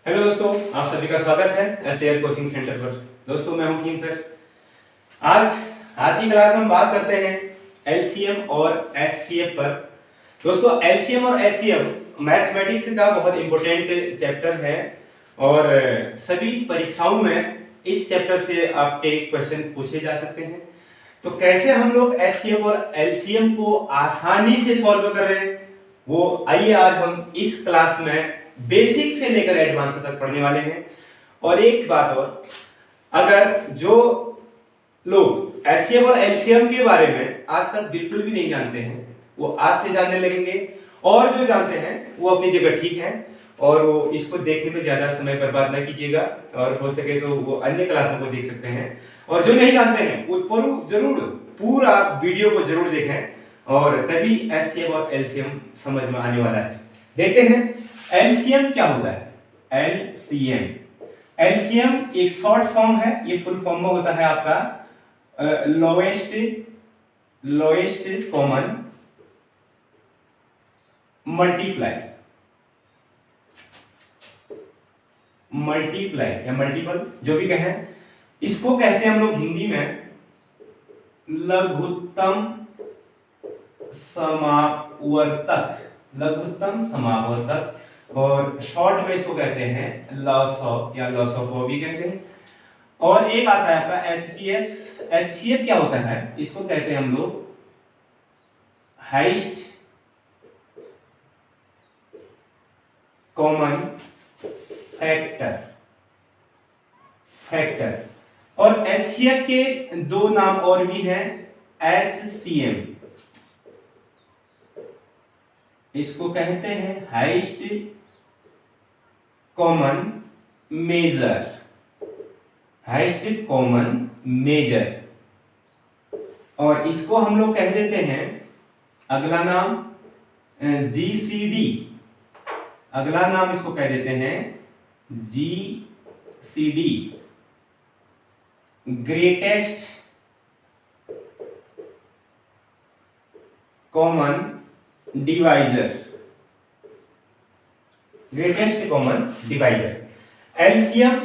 Hello दोस्तों, आप सभी का स्वागत है एसएआर कोचिंग सेंटर पर। दोस्तों मैं हूं कीम सर। आज आज की क्लास में हम बात करते हैं एलसीएम और एचसीएफ पर। दोस्तों एलसीएम और एचसीएफ मैथमेटिक्स का बहुत इंपॉर्टेंट चैप्टर है और सभी परीक्षाओं में इस चैप्टर से आपके क्वेश्चन पूछे जा सकते हैं। तो कैसे हम लोग एचसीएफ और एलसीएम को आसानी से सॉल्व करें, वो आइए आज हम इस क्लास में बेसिक से लेकर एडवांस तक पढ़ने वाले हैं। और एक बात और, अगर जो लोग एचसीएफ और एलसीएम के बारे में आज तक बिल्कुल भी नहीं जानते हैं वो आज से जानने लगेंगे, और जो जानते हैं वो अपनी जगह ठीक है और वो इसको देखने में ज्यादा समय बर्बाद ना कीजिएगा और हो सके तो वो अन्य क्लासों को देख सकते हैं। और जो नहीं जानते हैं वो जरूर पूरा वीडियो को जरूर देखें और तभी एचसीएफ और एलसीएम समझ में आने वाला है। देखते हैं एलसीएम क्या होता है। एलसीएम एक शॉर्ट फॉर्म है, ये फुल फॉर्म में होता है आपका लोएस्ट कॉमन मल्टीप्लाई या मल्टीपल जो भी कहें, इसको कहते हैं हम लोग हिंदी में लघुत्तम समावर्तक और शॉर्ट में इसको कहते हैं लॉसॉ या लॉसॉफो भी कहते हैं। और एक आता है आपका एचसीएफ। एचसीएफ क्या होता है, इसको कहते हैं हम लोग हाईएस्ट कॉमन फैक्टर। और एचसीएफ के दो नाम और भी हैं, एचसीएम इसको कहते हैं हाईएस्ट कॉमन मेजर, और इसको हम लोग कह देते हैं अगला नाम जीसीडी। अगला नाम इसको कह देते हैं GCD, greatest common divisor. LCM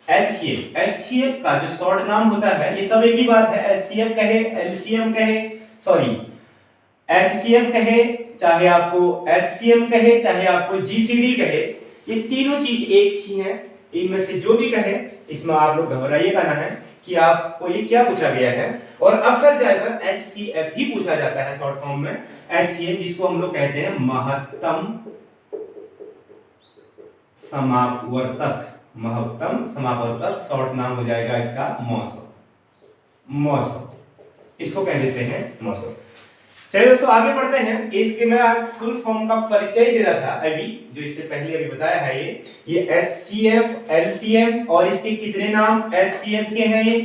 HCF का जो शॉर्ट नाम होता है, ये सब एक ही बात है। एचसीएफ कहे, एलसीएम कहे, सॉरी एचसीएफ कहे, चाहे आपको एचसीएम कहे, चाहे आपको जीसीडी कहे, ये तीनों चीज एक ही है। इनमें से जो भी कहे, इसमें आप लोग घबराइएगा ना है कि आपको ये क्या पूछा गया है। और अक्सर ज्यादातर एचसीएफ ही पूछा जाता है शॉर्ट फॉर्म में। एचसीएफ जिसको हम लोग कहते हैं महत्तम समावर्तक, शॉर्ट नाम हो जाएगा इसका मॉसो, इसको कह देते हैं मॉसो। चलिए दोस्तों आगे बढ़ते हैं। इसके मैं आज फुल फॉर्म का परिचय दे रहा था अभी, जो इससे पहले अभी बताया है। ये एचसीएफ, एलसीएम और इसके कितने नाम एचसीएफ के हैं ये,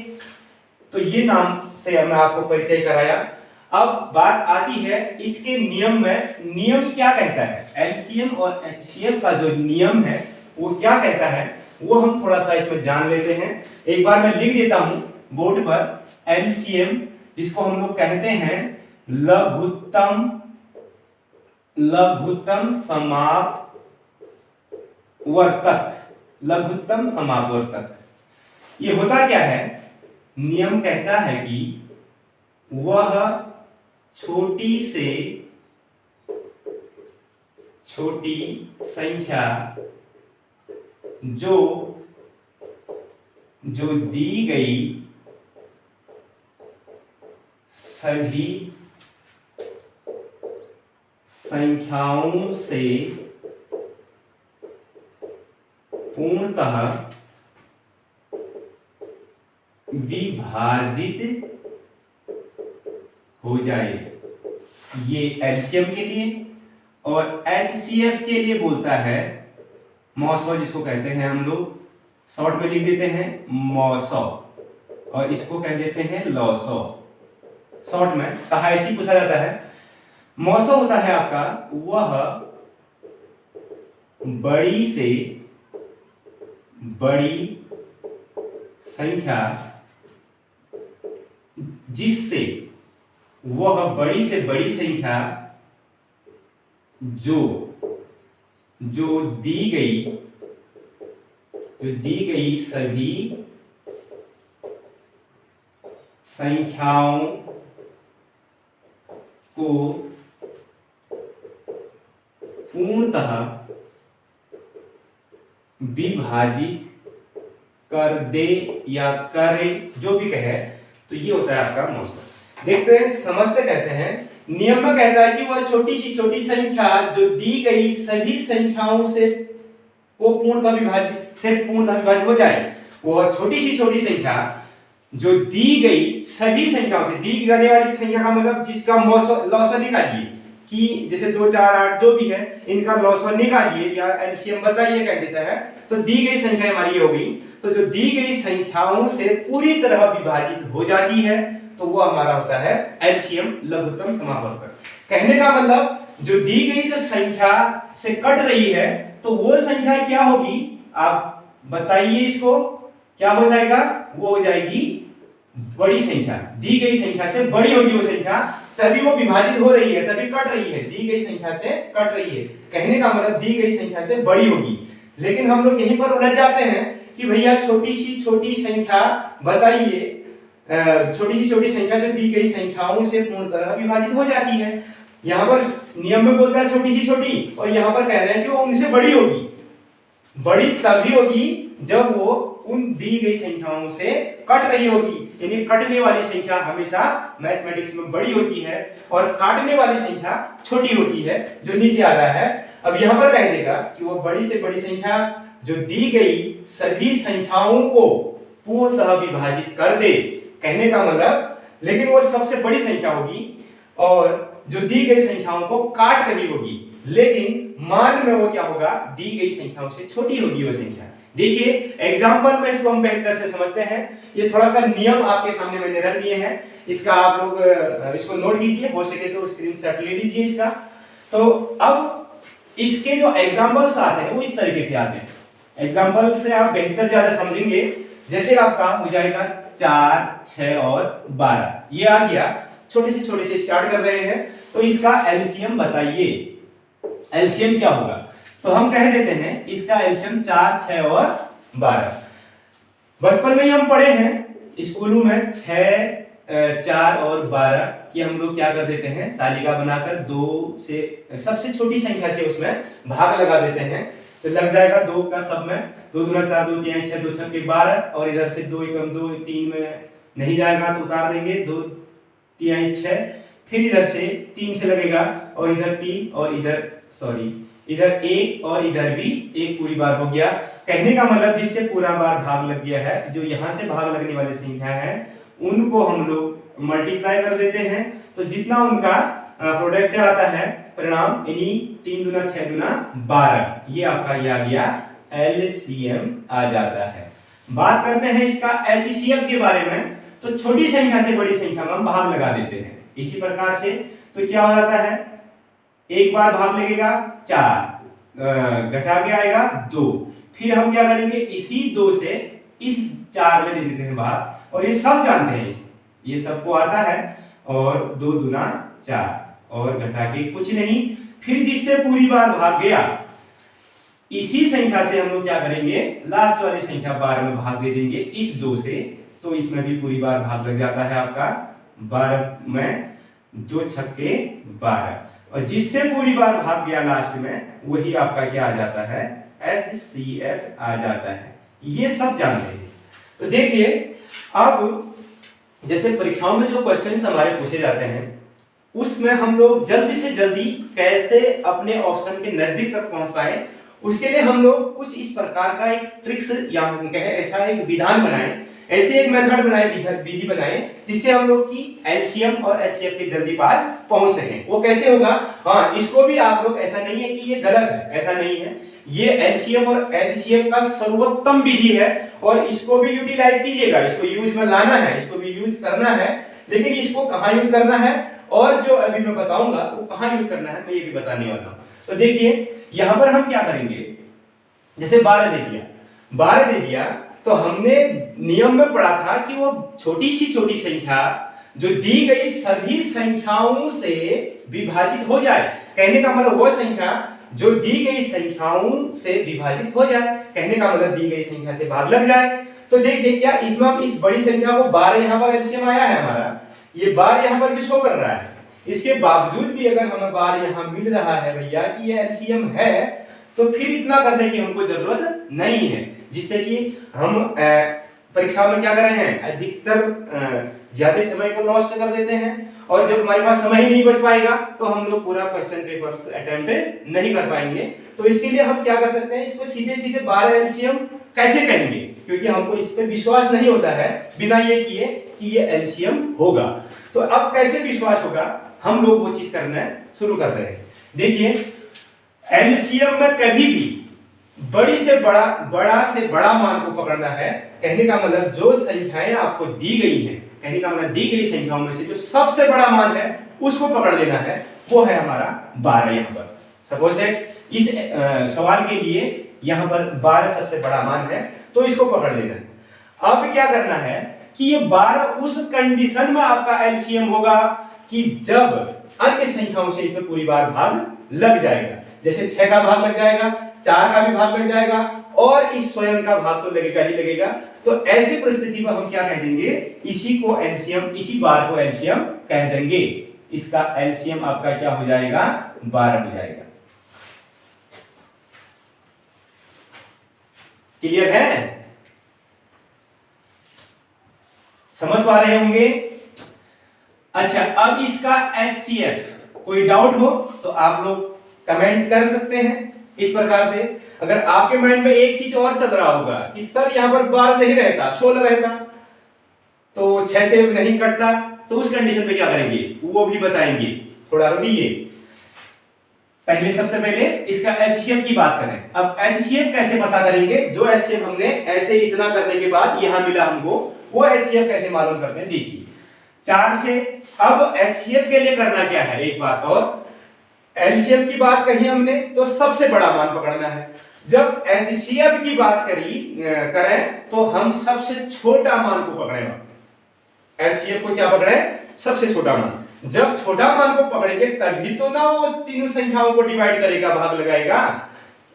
तो ये नाम से मैं आपको परिचय कराया। अब बात आती है इसके नियम में, नियम क्या कहता है। एलसीएम और एचसीएफ का जो नियम है वो क्या कहता है, वो हम थोड़ा सा इसमें जान लेते हैं। एक बार मैं लिख देता हूं बोर्ड पर। एलसीएम जिसको हम लोग कहते हैं लघुत्तम समावर्तक। ये होता क्या है, नियम कहता है कि वह छोटी से छोटी संख्या जो दी गई सभी संख्याओं से पूर्णतः विभाजित हो जाए। ये एलसीएम के लिए। और एचसीएफ के लिए बोलता है मॉसो, जिसको कहते हैं हम लोग शॉर्ट में लिख देते हैं मॉसो, और इसको कह देते हैं लॉसो। शॉर्ट में कहा ऐसी पूछा जाता है। मॉसो होता है आपका वह बड़ी से बड़ी संख्या जिससे वह बड़ी से बड़ी संख्या जो दी गई जो दी गई सभी संख्याओं को पूर्णतः विभाजित कर दे या करे, जो भी कहे, तो ये होता है आपका मौजूद। देखते हैं समझते कैसे हैं। नियम में कहता है कि वह छोटी सी छोटी संख्या जो दी गई सभी संख्याओं से को पूर्णतः विभाजित हो जाए। वह छोटी सी छोटी संख्या जो दी गई सभी संख्याओं से, दी जाने वाली संख्या का मतलब जिसका लॉसर निकालिए, कि जैसे 2 4 8 जो भी है इनका लॉसर निकालिए या एलसीएम बताइए कह देता है, तो दी गई संख्या हमारी हो गई। तो जो दी गई संख्याओं से पूरी तरह विभाजित हो जाती है तो वो हमारा होता है एलसीएम, लघुत्तम समापवर्तक। कहने का मतलब जो दी गई जो संख्या से कट रही है तो वो संख्या क्या होगी, आप बताइए इसको, क्या हो जाएगा, वो हो जाएगी बड़ी संख्या। दी गई संख्या से बड़ी होगी वो संख्या, तभी वो विभाजित हो रही है, तभी कट रही है, दी गई संख्या से कट रही है। कहने का मतलब दी गई संख्या से बड़ी होगी। लेकिन हम लोग यहीं पर उलझ जाते हैं कि भैया छोटी सी छोटी संख्या बताइए, छोटी सी छोटी संख्या जो दी गई संख्याओं से पूर्णतः विभाजित हो जाती है। यहाँ पर नियम में बोलता है छोटी सी छोटी, और यहाँ पर कह रहे हैं कि वो उनसे बड़ी होगी। बड़ी तभी होगी जब वो उन दी गई संख्याओं से कट रही होगी। यानी कटने वाली संख्या हमेशा मैथमेटिक्स में बड़ी होती है और काटने वाली संख्या छोटी होती है, जो नीचे आ रहा है। अब यहाँ पर कह देगा कि वो बड़ी से बड़ी संख्या जो दी गई सभी संख्याओं को पूर्णतः विभाजित कर दे। कहने का मतलब, लेकिन वो सबसे बड़ी संख्या होगी और जो दी गई संख्याओं को काट रही होगी, लेकिन मान में वो क्या होगा, दी गई संख्याओं से छोटी होगी वो संख्या। देखिए एग्जांपल में इसको हम बेहतर से समझते हैं। ये थोड़ा सा नियम आपके सामने मैंने रख दिए हैं, इसका आप लोग इसको नोट कीजिए, हो सके तो स्क्रीनशॉट ले लीजिए इसका। तो अब इसके जो एग्जांपल्स आते हैं वो इस तरीके से आते हैं। एग्जांपल से आप बेहतर ज्यादा समझेंगे। जैसे आपका हो जाएगा 4 6 और 12, ये आ गया। छोटे से स्टार्ट कर रहे हैं, तो इसका एलसीएम बताइए, एलसीएम क्या होगा। तो हम कह देते हैं इसका एलसीएम 4 6 और 12। बचपन में ही हम पढ़े हैं स्कूलों में 6 4 और 12 कि हम लोग क्या कर देते हैं, तालिका बनाकर 2 से सबसे छोटी संख्या से उसमें भाग लगा देते हैं, तो लग जाएगा 2 का सब में 2 दूना 4 2 3 6 2 6 12, और इधर से 2 एकम 2 3 में नहीं जाएगा तो उतार देंगे, 2 3 6, फिर इधर से 3 से लगेगा और इधर 3 और इधर इधर 1 और इधर भी 1 पूरी बार हो गया। कहने का मतलब जिससे पूरा बार भाग लग गया है, जो यहाँ से भाग लगने वाली संख्या है उनको हम लोग मल्टीप्लाई कर देते हैं, तो जितना उनका प्रोडक्ट आता है परिणाम, यानी 3 दूना 6 दूना 12, ये आपका ये आ गया एलसीएम आ जाता है। बात करते हैं इसका एचसीएफ के बारे में। तो छोटी संख्या से बड़ी संख्या में हम भाग लगा देते हैं इसी प्रकार से। तो क्या हो जाता है, एक बार भाग लगेगा 4, घटा के आएगा 2, फिर हम क्या करेंगे, इसी 2 से इस 4 में दे देते हैं भाग, और ये सब जानते हैं, ये सबको आता है, और 2 दूना 4 और घटा के कुछ नहीं, फिर जिससे पूरी बार भाग गया इसी संख्या से हम लोग क्या करेंगे, लास्ट वाली संख्या 12 में भाग दे देंगे इस 2 से, तो इसमें भी पूरी बार भाग लग जाता है आपका 12 में 2 छक्के 12, और जिससे पूरी बार भाग गया लास्ट में वही आपका क्या आ जाता है, एचसीएफ आ जाता है। ये सब जानते हैं। तो देखिए अब जैसे परीक्षाओं में जो क्वेश्चन हमारे पूछे जाते हैं उसमें हम लोग जल्दी से जल्दी कैसे अपने ऑप्शन के नजदीक तक पहुंच पाए, उसके लिए हम लोग कुछ इस प्रकार का एक ट्रिक्स या कहें ऐसा एक विधान बनाए, ऐसे एक मेथड बनाए, विधि बनाए, जिससे हम लोग की एलसीएम और एचसीएफ के जल्दी पास पहुंच सकें। वो कैसे होगा, हाँ इसको भी आप लोग, ऐसा नहीं है कि ये गलत है, ऐसा नहीं है, ये एलसीएम और एचसीएफ का सर्वोत्तम विधि है और इसको भी यूटिलाइज कीजिएगा, इसको यूज में लाना है, इसको भी यूज करना है। लेकिन इसको कहाँ यूज करना है और जो अभी मैं बताऊंगा वो कहाँ यूज करना है मैं ये भी बताने वाला हूँ। तो देखिए यहाँ पर हम क्या करेंगे, जैसे 12 दे दिया, तो हमने नियम में पढ़ा था कि वो छोटी सी संख्या जो दी गई सभी संख्याओं से विभाजित हो जाए। कहने का मतलब वो संख्या जो दी गई संख्याओं से विभाजित हो जाए, कहने का मतलब दी गई संख्या से भाग लग जाए। तो देखिए क्या इसमें हम इस बड़ी संख्या को 12 यहाँ पर एलसीएम आया है हमारा, ये 12 यहाँ पर भी शो कर रहा है, इसके बावजूद भी अगर हमें 12 यहाँ मिल रहा है भैया कि ये एलसीएम है, तो फिर इतना करने की हमको जरूरत नहीं है, जिससे कि हम परीक्षा में क्या कर रहे हैं, अधिकतर ज्यादा समय को लॉस्ट कर देते हैं, और जब हमारे पास समय ही नहीं बच पाएगा तो हम लोग पूरा क्वेश्चन पेपर अटेम्प्ट नहीं कर पाएंगे। तो इसके लिए हम क्या कर सकते हैं, इसको सीधे सीधे 12 एलसीएम कैसे कहेंगे, क्योंकि हमको इस पे विश्वास नहीं होता है बिना ये किए कि ये एलसीएम होगा। तो अब कैसे विश्वास होगा, हम लोग वो चीज करना शुरू कर रहे हैं। देखिए एलसीएम में कभी भी बड़ी से बड़ा से बड़ा मान को पकड़ना है, कहने का मतलब जो संख्याएं आपको दी गई हैं, कहने का मतलब दी गई संख्याओं में से जो सबसे बड़ा मान है उसको पकड़ लेना है, वो है हमारा 12 यहाँ पर। सपोज दैट इस सवाल के लिए यहाँ पर 12 सबसे बड़ा मान है, तो इसको पकड़ लेना है। अब क्या करना है कि ये 12 उस कंडीशन में आपका एलसीएम होगा कि जब अन्य संख्याओं से इसमें पूरी बार भाग लग जाएगा, जैसे 6 का भाग लग जाएगा, 4 का भी भाग लग जाएगा, और इस स्वयं का भाग तो लगेगा ही लगेगा। तो ऐसी परिस्थिति में हम क्या कह देंगे, इसी को एलसीएम, इसी बार को एलसीएम कह देंगे। इसका एलसीएम आपका क्या हो जाएगा, 12 हो जाएगा। क्लियर है, समझ पा रहे होंगे। अच्छा, अब इसका एचसीएफ कोई डाउट हो तो आप लोग कमेंट कर सकते हैं इस प्रकार से। अगर आपके माइंड में एक चीज और चल रहा होगा कि सर यहां पर 12 नहीं रहता, 16 रहता, तो 6 से नहीं कटता, तो उस कंडीशन में क्या करेंगे वो भी बताएंगे। थोड़ा रुकिए, पहले सबसे पहले इसका एचसीएफ की बात करें। अब एचसीएफ कैसे पता करेंगे, जो एचसीएफ हमने ऐसे इतना करने के बाद यहां मिला हमको, वो एचसीएफ कैसे मालूम करते हैं। देखिए 4 से, अब एचसीएफ के लिए करना क्या है, एक बात और, एलसीएम की बात कही हमने तो सबसे बड़ा मान पकड़ना है। जब एचसीएफ की बात करें तो हम सबसे छोटा मान को पकड़ेंगे। एचसीएफ को क्या पकड़े, सबसे छोटा मान। जब छोटा मान को पकड़ेंगे तभी तो ना वो तीनों संख्याओं को डिवाइड करेगा, भाग लगाएगा,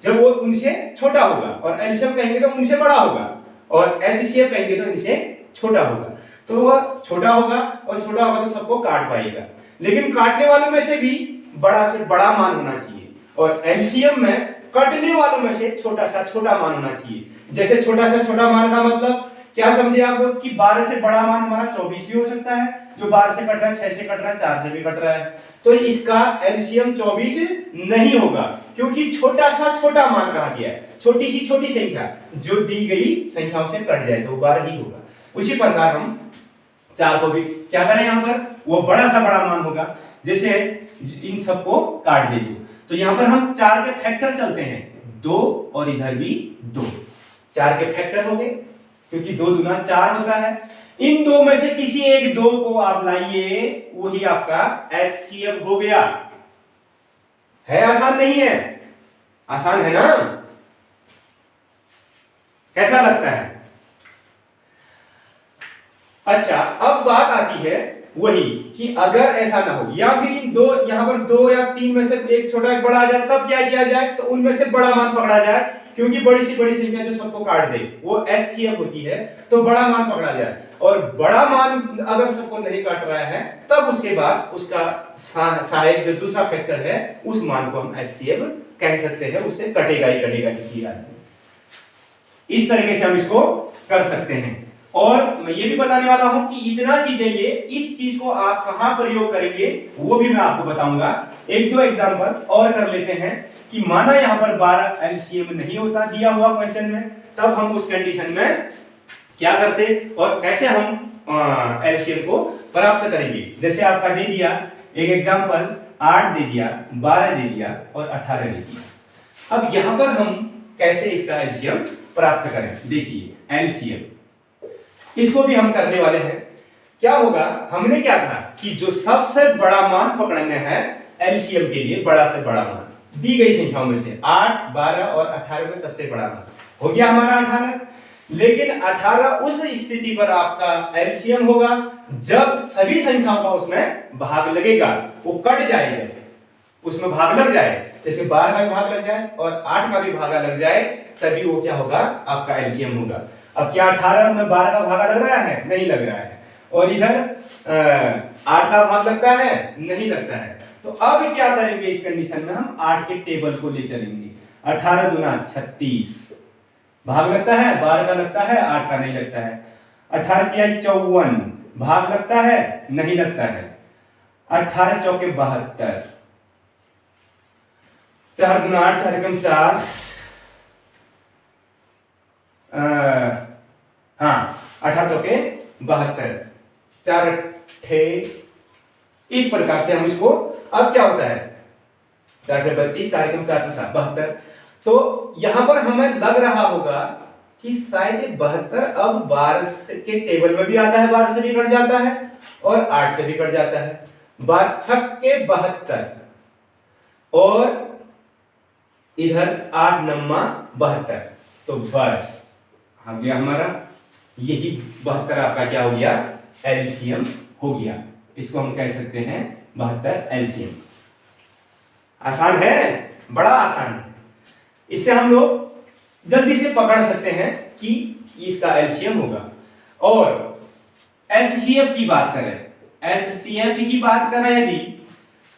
जब वो उनसे छोटा होगा। और एलसीएम कहेंगे तो उनसे बड़ा होगा, और एचसीएफ कहेंगे तो इनसे छोटा होगा। तो वह छोटा होगा, और छोटा होगा तो सबको काट पाएगा, लेकिन काटने वालों में से भी बड़ा से बड़ा मान होना चाहिए, और एलसीएम में कटने वालों में से छोटा सा छोटा मान होना चाहिए। जैसे छोटा सा छोटा मान का मतलब क्या समझे आप लोग कि 12 से बड़ा मान हमारा 24 भी हो सकता है, जो 12 से कट रहा है, 6 से कट रहा है, 4 से भी कट रहा है, तो इसका एलसीएम 24 नहीं होगा, क्योंकि छोटा सा छोटा मान कहा गया है। छोटी सी छोटी संख्या जो दी गई संख्याओं से कट जाए तो 12 ही होगा। उसी प्रकार हम 4 को भी क्या करें, यहाँ पर वो बड़ा सा बड़ा मान होगा। जैसे इन सबको काट दीजिए, तो यहाँ पर हम 4 के फैक्टर चलते हैं, 2 और इधर भी 2, 4 के फैक्टर हो गए, क्योंकि 2 दूना 4 होता है। इन दो में से किसी एक 2 को आप लाइए, वही आपका एचसीएफ हो गया। है आसान नहीं है, आसान है ना, कैसा लगता है। अच्छा, अब बात आती है वही कि अगर ऐसा ना हो, या फिर इन दो, यहां पर 2 या 3 में से एक छोटा एक बड़ा आ जाए, तब क्या किया जाए, तो उनमें से बड़ा मान पकड़ा जाए, क्योंकि बड़ी सी बड़ी संख्या जो सबको काट दे वो एचसीएफ होती है, तो बड़ा मान पकड़ा जाए। और बड़ा मान अगर सबको नहीं काट रहा है, तब उसके बाद उसका सहायक जो दूसरा फैक्टर है, उस मान को हम एचसीएफ कह सकते हैं, उससे कटेगा ही कटेगा किसी आदमी। इस तरीके से हम इसको कर सकते हैं। और मैं ये भी बताने वाला हूं कि इतना चीजें, ये इस चीज को आप कहां प्रयोग करेंगे वो भी मैं आपको बताऊंगा। एक दो एग्जांपल और कर लेते हैं कि माना यहां पर 12 एलसीएम नहीं होता दिया हुआ क्वेश्चन में, तब हम उस कंडीशन में क्या करते और कैसे हम एलसीएम को प्राप्त करेंगे। जैसे आपका दे दिया एक एग्जांपल, 8 दे दिया, 12 दे दिया और 18 दे दिया। अब यहां पर हम कैसे इसका एलसीएम प्राप्त करें, देखिए एलसीएम इसको भी हम करने वाले हैं। क्या होगा, हमने क्या कहा कि जो सबसे बड़ा मान पकड़ना है एलसीएम के लिए, बड़ा से बड़ा मान दी गई संख्याओं में से 8, 12 और 18 में सबसे बड़ा मान हो गया हमारा 18। लेकिन 18 उस स्थिति पर आपका एलसीएम होगा जब सभी संख्याओं का उसमें भाग लगेगा, वो कट जाएगा, उसमें भाग लग जाए, जैसे 12 का भी भाग लग जाए और 8 का भी भागा लग जाए, तभी वो क्या होगा, आपका एलसीएम होगा। अब क्या 18 में 12 का भागा लग रहा है? नहीं लग रहा है। और इधर 8 का भाग लगता है? नहीं लगता है। तो अब क्या करेंगे इस कंडीशन में, हम 8 के टेबल को ले चलेंगे। 18 दूना 36, भाग लगता है? 12 का लगता है, 8 का नहीं लगता है। 18 तिया 54, भाग लगता है? नहीं लगता है। 18 चौके 72, 4 दूना 8, 4 एकम 4, हाँ 18 चौके 72, 4 अट्ठे, इस प्रकार से हम इसको, अब क्या होता है 4 अट्ठे 32, 4 एकम 4 7 72। तो यहां पर हमें लग रहा होगा कि शायद 72 अब 12 के टेबल में भी आता है, 12 से भी कट जाता है और 8 से भी कट जाता है। 12 छक्के 72 और इधर 8 नम्मा 72, तो बस आ गया हमारा, यही 72 आपका क्या हो गया, एलसीएम हो गया। इसको हम कह सकते हैं 72 एलसीएम। आसान है, बड़ा आसान है। इससे हम लोग जल्दी से पकड़ सकते हैं कि इसका एलसीएम होगा। और एचसीएफ की बात करें, एचसीएफ की बात करें यदि,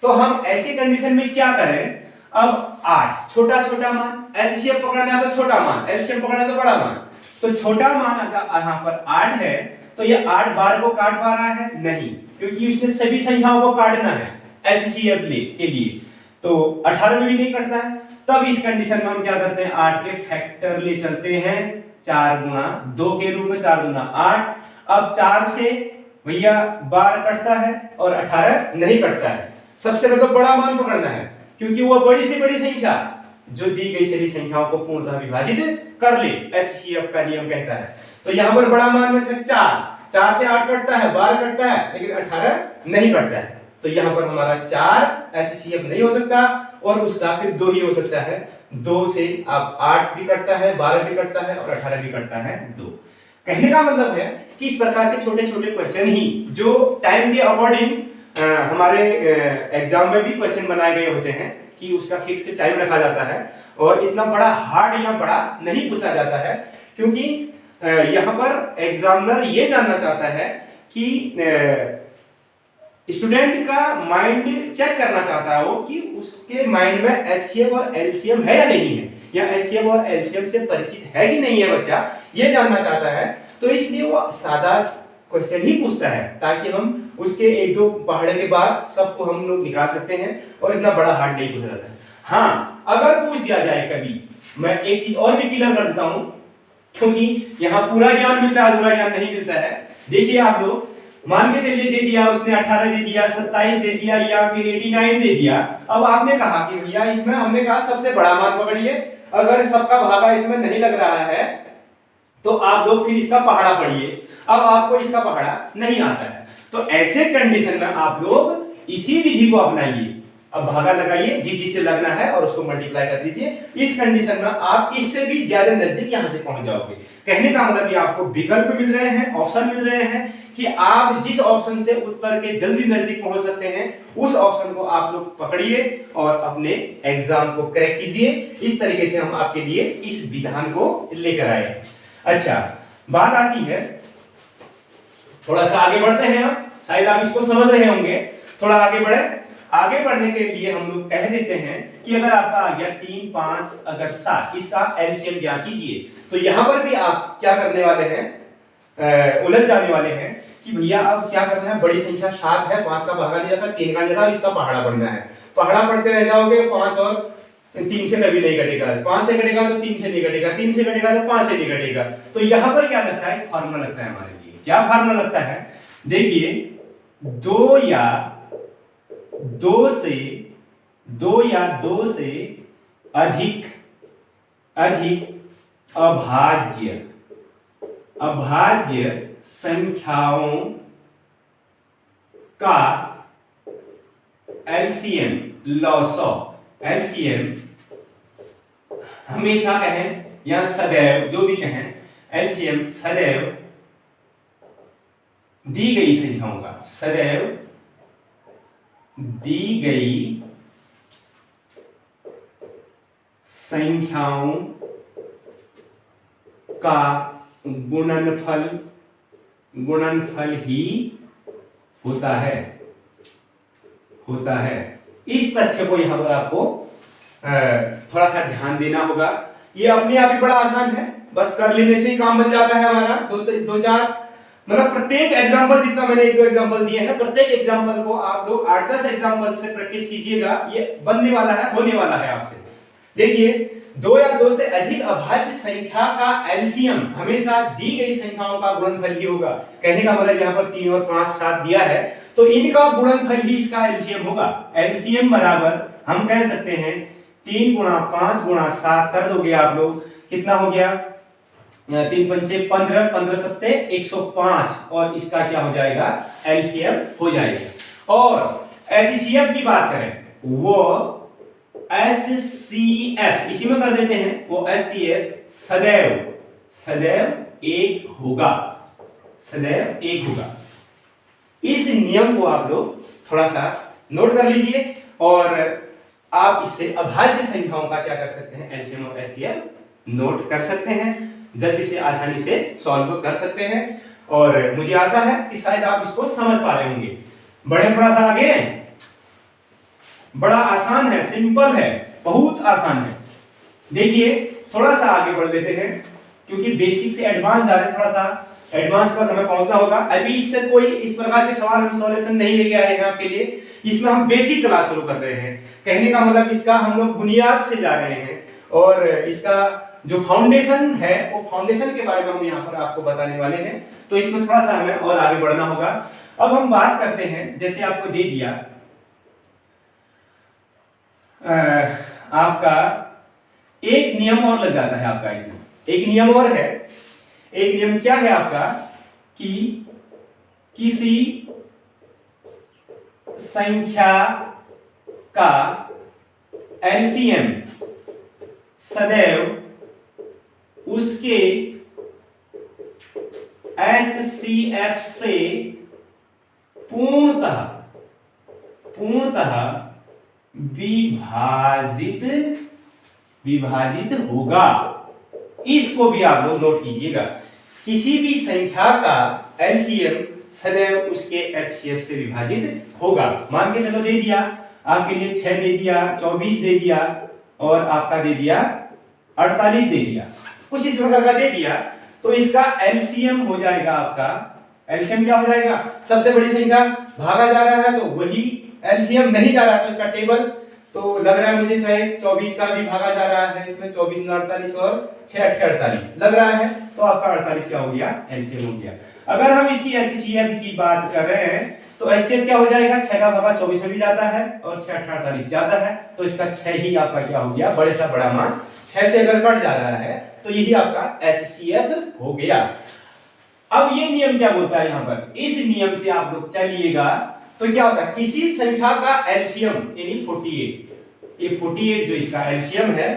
तो हम ऐसी कंडीशन में क्या करें, अब 8 छोटा छोटा मान, एचसीएफ पकड़ना है तो छोटा मान, एलसीएम पकड़ना है तो बड़ा मान। तो छोटा मान अगर यहाँ पर 8 है तो ये 8 12 को काट पा रहा है? नहीं, क्योंकि उसने सभी संख्याओं को काटना है एचसीएफ के लिए, तो 18 में भी नहीं कटता है। तब इस कंडीशन में हम क्या करते हैं, 8 के फैक्टर ले चलते हैं, 4 गुना 2 के रूप में, 4 गुना 8। अब 4 से भैया 12 कटता है और 18 नहीं कटता है। सबसे मतलब बड़ा मान पकड़ना है, क्योंकि वो बड़ी से बड़ी संख्या जो दी गई सभी संख्याओं को पूर्णतः विभाजित कर ले, एचसीएफ का नियम कहता है। तो यहाँ पर बड़ा मान में 4 से 8 कटता है, 12 कटता है, लेकिन 18 नहीं कटता है। तो यहाँ पर हमारा 4 एचसीएफ नहीं हो सकता और उसका फिर 2 ही हो सकता है। 2 से आप 8 भी कटता है, 12 भी कटता है और 18 भी कटता है 2। कहने का मतलब है कि इस प्रकार के छोटे छोटे क्वेश्चन ही जो टाइम के अकॉर्डिंग हमारे एग्जाम में भी क्वेश्चन बनाए गए होते हैं कि उसका फिक्स टाइम रखा जाता है और इतना बड़ा हार्ड या बड़ा नहीं पूछा जाता है, क्योंकि यहाँ पर एग्जामिनर ये जानना चाहता है कि स्टूडेंट का माइंड चेक करना चाहता है वो कि उसके माइंड में एचसीएफ और एलसीएम है या नहीं है, या एचसीएफ और एलसीएम से परिचित है कि नहीं है बच्चा, ये जानना चाहता है। तो इसलिए वो सादा क्वेश्चन ही पूछता है ताकि हम उसके एक दो पहाड़े के बाद सबको हम लोग निकाल सकते हैं और इतना बड़ा हार्ड नहीं पूछा जाता है। हाँ, अगर पूछ दिया जाए कभी, मैं एक चीज और भी क्लियर कर देता हूं, क्योंकि यहाँ पूरा ज्ञान मिलता है, अधूरा ज्ञान नहीं मिलता है। देखिए आप लोग, मान के चलिए दे दिया उसने 18 दे दिया, 27 दे दिया या फिर 89 दे दिया। अब आपने कहा कि भैया इसमें, हमने कहा सबसे बड़ा मान पकड़िए, अगर सबका भागा इसमें नहीं लग रहा है तो आप लोग फिर इसका पहाड़ा पढ़िए। अब आपको इसका पहाड़ा नहीं आता है तो ऐसे कंडीशन में आप लोग इसी विधि को अपनाइए। अब भागा लगाइए जिस चीज से लगना है और उसको मल्टीप्लाई कर दीजिए। इस कंडीशन में आप इससे भी ज्यादा नजदीक यहां से पहुंच जाओगे। कहने का मतलब कि आपको विकल्प मिल रहे हैं, ऑप्शन मिल रहे हैं कि आप जिस ऑप्शन से उत्तर के जल्दी नजदीक पहुंच सकते हैं उस ऑप्शन को आप लोग पकड़िए और अपने एग्जाम को क्रैक कीजिए। इस तरीके से हम आपके लिए इस विधान को लेकर आए। अच्छा, बात आती है, थोड़ा सा आगे बढ़ते हैं। आप शायद आप इसको समझ रहे होंगे, थोड़ा आगे बढ़े। आगे बढ़ने के लिए हम लोग कह देते हैं कि अगर आपका आ गया 3 5 अगर 7, इसका एलसीएम ज्ञात कीजिए। तो यहां पर भी आप क्या करने वाले हैं, उलझ जाने वाले हैं कि भैया अब क्या करना है, बड़ी संख्या 7 है, 5 का भागा दिया था, 3 का दिया था, इसका पहाड़ा पढ़ना है। पहाड़ा पढ़ते रह जाओगे, 5 और 3 से कभी नहीं कटेगा, 5 से कटेगा तो 3 से नहीं कटेगा, 3 से कटेगा तो 5 से नहीं कटेगा। तो यहां पर क्या लगता है, फार्मूला लगता है हमारे लिए। क्या फार्मूला लगता है, देखिए 2 या 2 से अधिक अभाज्य संख्याओं का एलसीएम, लॉस ऑफ एलसीएम, हमेशा कहें या सदैव, जो भी कहें, एलसीएम सदैव दी गई संख्याओं का, सदैव दी गई संख्याओं का गुणनफल ही होता है। इस तथ्य को यहां पर आपको थोड़ा सा ध्यान देना होगा। ये अपने आप ही बड़ा आसान है, बस कर लेने से ही काम बन जाता है हमारा। दो चार मतलब प्रत्येक एग्जांपल, जितना मैंने एक दो एग्जांपल दिए हैं, प्रत्येक एग्जांपल को आप लोग 8-10 एग्जांपल से प्रैक्टिस कीजिएगा। ये बनने वाला है, होने वाला है आपसे। देखिए, 2 या 2 से अधिक अभाज्य संख्या का एलसीएम हमेशा दी गई संख्याओं का गुणनफल ही होगा। कहने का मतलब यहाँ पर 3 और 5 7 दिया है, तो इनका गुणनफल ही इसका एलसीएम होगा। एलसीएम बराबर हम कह सकते हैं 3 गुणा 5 गुणा 7 कर दोगे आप लोग, कितना हो गया? 3 पंचे 15, 15 सत्ते 105, और इसका क्या हो जाएगा? एलसीएम हो जाएगा। और एचसीएफ की बात करें, वो HCF इसी में कर देते हैं, वो HCF सदैव 1 होगा, सदैव 1 होगा। इस नियम को आप लोग थोड़ा सा नोट कर लीजिए, और आप इससे अभाज्य संख्याओं का क्या कर सकते हैं? एलसीएम और एचसीएफ नोट कर सकते हैं, जल्दी से आसानी से सॉल्व कर सकते हैं। और मुझे आशा है कि शायद आप इसको समझ पा रहे होंगे। बढ़े थोड़ा सा आगे। बड़ा आसान है, सिंपल है, बहुत आसान है। देखिए, थोड़ा सा आगे बढ़ लेते हैं, क्योंकि बेसिक से एडवांस जा रहे हैं, थोड़ा सा एडवांस पर हमें पहुंचना होगा। अभी इससे कोई इस प्रकार के सवाल हम सॉल्यूशन नहीं लेके आए हैं आपके लिए, इसमें हम बेसिक क्लास शुरू कर रहे हैं। कहने का मतलब इसका हम लोग बुनियाद से जा रहे हैं, और इसका जो फाउंडेशन है, वो फाउंडेशन के बारे में हम यहाँ पर आपको बताने वाले हैं। तो इसमें थोड़ा सा हमें और आगे बढ़ना होगा। अब हम बात करते हैं, जैसे आपको दे दिया आपका एक नियम और लग जाता है आपका इसमें, एक नियम और है। एक नियम क्या है आपका कि किसी संख्या का एलसीएम सदैव उसके HCF से पूर्णतः विभाजित होगा। इसको भी आप लोग नोट कीजिएगा। किसी भी संख्या का एलसीएम सदैव उसके HCF से विभाजित होगा। मान के चलो दे दिया आपके लिए 6 दे दिया, 24 दे दिया, और आपका दे दिया 48 दे दिया, कुछ इस प्रकार का दे दिया, तो इसका एलसीएम हो जाएगा आपका। एलसीएम क्या हो जाएगा? सबसे बड़ी संख्या भागा जा रहा है तो वही एलसीएम, नहीं जा रहा तो इसका टेबल। तो लग रहा है मुझे शायद 24 का भी भागा जा रहा है, इसमें 24 में 48 और 6 8 48 लग रहा है, तो आपका 48 क्या हो गया? एलसीएम हो गया। अगर हम इसकी एचसीएफ की बात कर रहे हैं, तो एचसीएफ क्या हो जाएगा? 6 का भागा 24 में भी जाता है, और 6 8 48 जाता है, तो इसका 6 ही आपका क्या हो गया? बड़े सा बड़ा मान 6 से अगर कट जा रहा है, तो यही आपका एचसीएफ हो गया। अब ये नियम क्या बोलता है यहाँ पर? इस नियम से आप लोग चलिएगा, तो क्या होता है? किसी संख्या का एलसीएम यानी 48, ये 48 जो इसका एलसीएम है,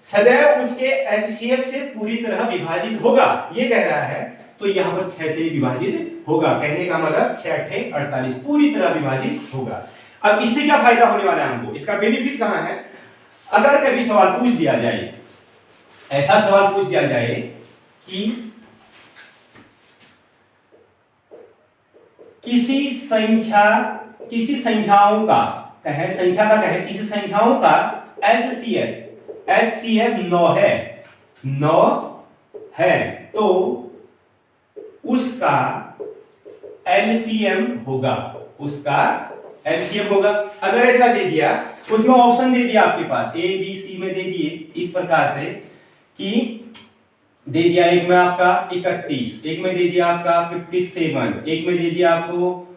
सदैव उसके एचसीएफ से पूरी तरह विभाजित होगा, ये कह रहा है। तो यहाँ पर 6 से विभाजित होगा, कहने का मतलब 6 8 48 पूरी तरह विभाजित होगा। अब इससे क्या फायदा होने वाला है हमको? इसका बेनिफिट कहाँ है? अगर कभी सवाल पूछ दिया जाए, ऐसा सवाल पूछ दिया जाए कि किसी संख्याओं का कहे, संख्या का कहे, किसी संख्याओं का HCF 9 है, तो उसका एलसीएम होगा, अगर ऐसा दे दिया, उसमें ऑप्शन दे दिया आपके पास A B C में दे दिए इस प्रकार से कि दे दिया, एक में आपका 31, एक में दे दिया आपका 57, एक में दे दिया आपको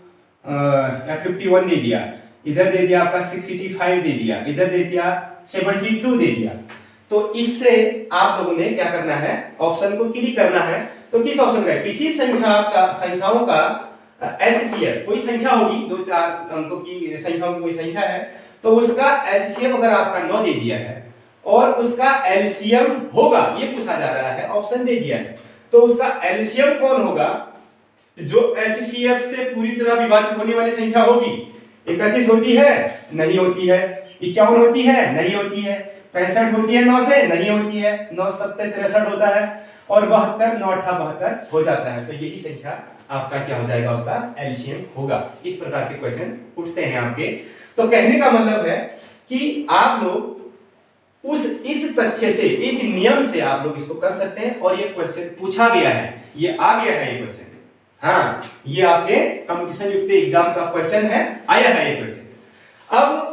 51 दे दिया, इधर दे दिया आपका 65 दे दिया, इधर दे दिया 72 दे दिया। तो इससे आप लोगों ने क्या करना है? ऑप्शन को क्लिक करना है। तो किस ऑप्शन में? किसी संख्याओं का HCF, कोई संख्या होगी 2-4 अंकों की संख्याओं की कोई संख्या है, तो उसका HCF अगर आपका 9 दे दिया है और उसका एलसीएम होगा, ये पूछा जा रहा है, ऑप्शन दे दिया है, तो उसका एलसीएम कौन होगा? जो HCF से पूरी तरह विभाजित होने वाली संख्या होगी। 31 होती है? नहीं होती है। 51 होती है? नहीं होती है। 65 होती है 9 से? नहीं होती है, 9 7 63 होता है, और 72 9 8 72 हो जाता है। तो यही संख्या आपका क्या हो जाएगा, उसका एलसीएम होगा। इस प्रकार के क्वेश्चन उठते हैं आपके। तो कहने का मतलब है कि आप लोग इस तथ्य से, इस नियम से आप लोग इसको कर सकते हैं, और ये क्वेश्चन पूछा गया है, ये आ गया है ये क्वेश्चन। हाँ, ये आपके कंपटीशन युक्त एग्जाम का क्वेश्चन है, आया है ये क्वेश्चन। अब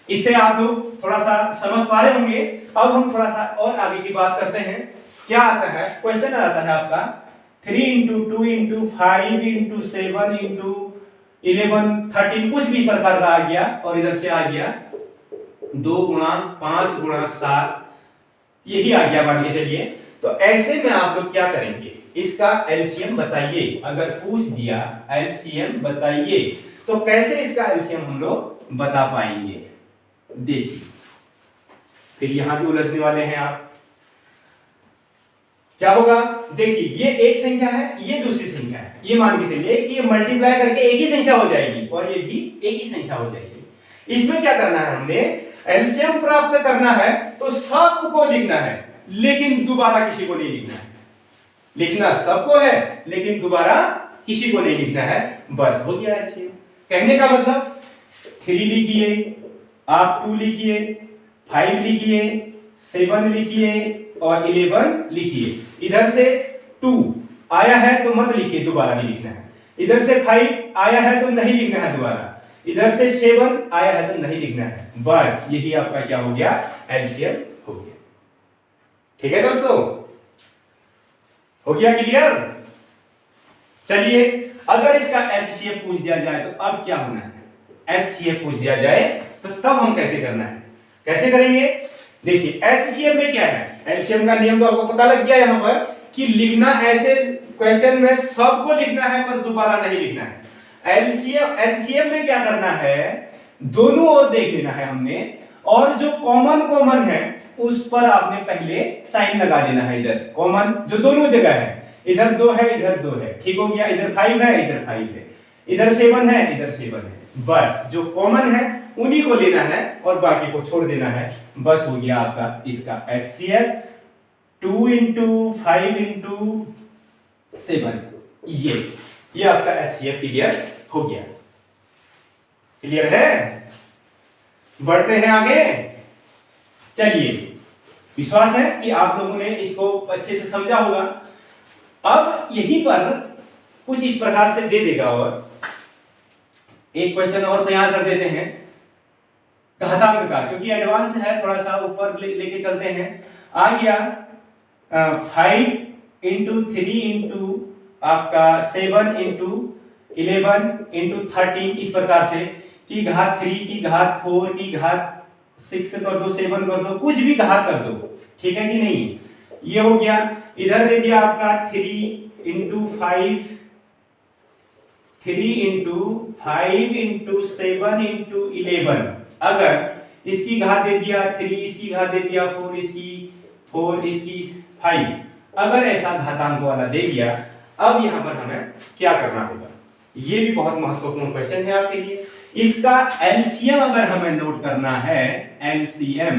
इससे आप लोग थोड़ा सा समझ पा रहे होंगे। अब हम थोड़ा सा और आगे की बात करते हैं। क्या आता है, क्वेश्चन आता है आपका 3 इंटू 2 इंटू 5 इंटू 7 इंटू 11 13 कुछ भी प्रकार का आ गया, और इधर से आ गया 2 गुणा 5 गुणा 7, यही आ गया मान के चलिए। तो ऐसे में आप लोग क्या करेंगे, इसका एलसीएम बताइए। अगर पूछ दिया एलसीएम बताइए, तो कैसे इसका एलसीएम हम लोग बता पाएंगे? देखिए, फिर यहां भी उलझने वाले हैं आप। क्या होगा, देखिए ये एक संख्या है, ये दूसरी संख्या है, ये मान के चलिए कि ये मल्टीप्लाई करके एक ही संख्या हो जाएगी, और ये भी एक ही संख्या हो जाएगी। इसमें क्या करना है, हमने एलसीएम प्राप्त करना है तो सबको लिखना है, लेकिन दोबारा किसी को नहीं लिखना है। लिखना सबको है, लेकिन दोबारा किसी को नहीं लिखना है, बस हो गया एलसीएम। कहने का मतलब 3 लिखिए, आप 2 लिखिए, 5 लिखिए, 7 लिखिए और 11 लिखिए। इधर से 2 आया है तो मत लिखिए, दोबारा नहीं लिखना है। इधर से 5 आया है तो नहीं लिखना है दोबारा। इधर से 7 आया है तो नहीं लिखना है, बस यही आपका क्या हो गया, एलसीएम हो गया। ठीक है दोस्तों, हो गया क्लियर? चलिए, अगर इसका एचसीएफ पूछ दिया जाए तो अब क्या होना है, एचसीएफ पूछ दिया जाए तो तब हम कैसे करना है, कैसे करेंगे? देखिए एचसीएफ में क्या है, एलसीएम का नियम तो आपको पता लग गया यहां पर कि लिखना ऐसे क्वेश्चन में सबको लिखना है पर दोबारा नहीं लिखना है। एलसीएम एचसीएफ में क्या करना है, दोनों ओर देख लेना है हमने, और जो कॉमन है उस पर आपने पहले साइन लगा देना है। इधर कॉमन जो दोनों जगह है, इधर 2 है इधर 2 है, ठीक हो गया। इधर 5 है इधर 5 है, इधर 7 है इधर 7 है, बस जो कॉमन है उन्हीं को लेना है और बाकी को छोड़ देना है, बस हो गया आपका इसका एचसीएफ 2 इंटू 5 इंटू 7। ये आपका एचसीएफ क्लियर हो गया। क्लियर है? बढ़ते हैं आगे। चलिए, विश्वास है कि आप लोगों ने इसको अच्छे से समझा होगा। अब यहीं पर कुछ इस प्रकार से दे देगा, और एक क्वेश्चन और तैयार कर देते हैं घातांक का, क्योंकि एडवांस है, थोड़ा सा ऊपर लेके चलते हैं। आ गया 5 इंटू 3 इंटू आपका 7 इंटू 11 इंटू 13, इस प्रकार से की घात 3 की घात 4 की घात 6 कर दो, 7 कर दो, कुछ भी घात कर दो, ठीक है कि नहीं? ये हो गया। इधर दे दिया आपका 3 इंटू 5 इंटू 7 इंटू 11। अगर इसकी घात दे दिया 3, इसकी घात दे दिया 4, इसकी 4, इसकी 5, अगर ऐसा घातांक वाला दे दिया, अब यहां पर हमें क्या करना होगा? ये भी बहुत महत्वपूर्ण क्वेश्चन है आपके लिए। इसका एलसीएम अगर हमें नोट करना है, एलसीएम,